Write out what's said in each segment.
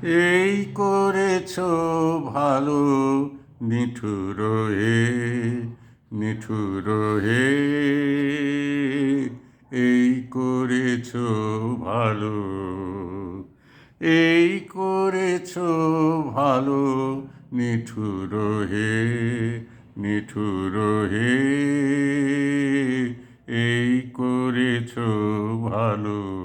এই করেছ ভালো, নিঠুর হে, নিঠুর হে। এই করেছ ভালো, এই করেছ ভালো, নিঠুর হে, নিঠুর হে। এই করেছ ভালো।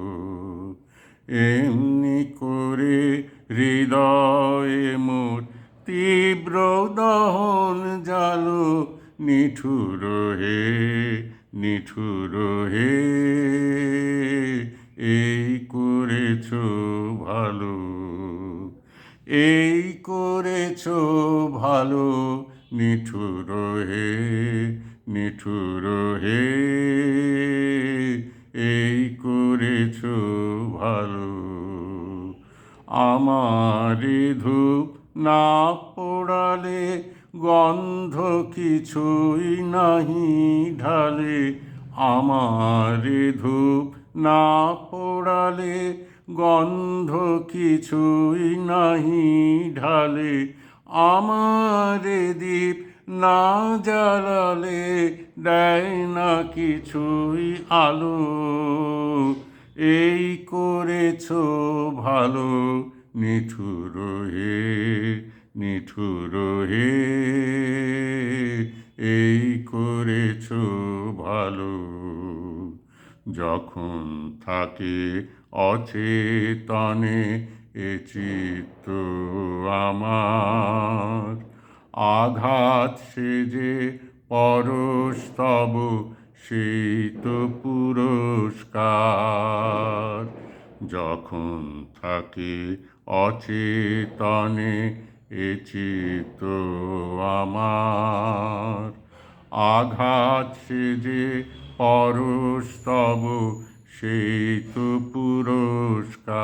এমনি করে হৃদয়ে মোর তীব্র দহন জালো, নিঠুর হে, নিঠুর হে। এই করেছ ভালো, এই করেছ ভালো, নিঠুর হে, নিঠুর হে। এই করেছ ভালো। আমারে ধূপ না পোড়ালে গন্ধ কিছুই নাহি ঢালে, আমারে ধূপ না পোড়ালে গন্ধ কিছুই নাহি ঢালে, আমারে দীপ না জ্বালালে দেয় না কিছুই আলো। এই করেছ ভালো, নিঠুর হে, নিঠুর হে। এই করেছ ভালো। যখন থাকে অচেতনে এ চিত্ত আমার, আঘাত সেজে পরশ তব সেই তো পুরস্কার। যখন থাকে অচেতনে এ চিত্ত আমার, আঘাত সেজে পরশ তব সেই তো পুরস্কার।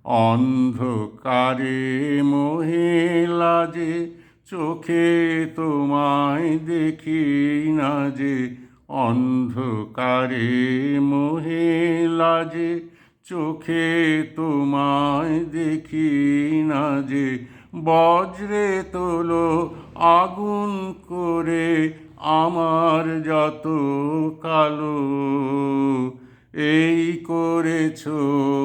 অন্ধকারে মোহে লাজে চোখে তোমায় দেখি না যে, অন্ধকারে মোহে লাজে চোখে তোমায় দেখি না যে, বজ্রে তোলো আগুন করে আমার যত কালো। এই করেছ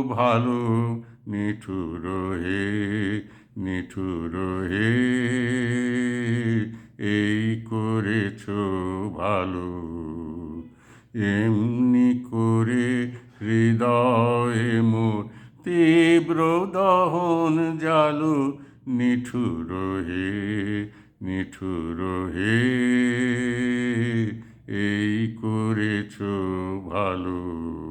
ভালো, নিঠুর হে, নিঠুর হে। এই করেছ ভালো। এমনি করে হৃদয়ে মোর তীব্র দহন জালো, নিঠুর হে, নিঠুর হে। এই করেছ ভালো।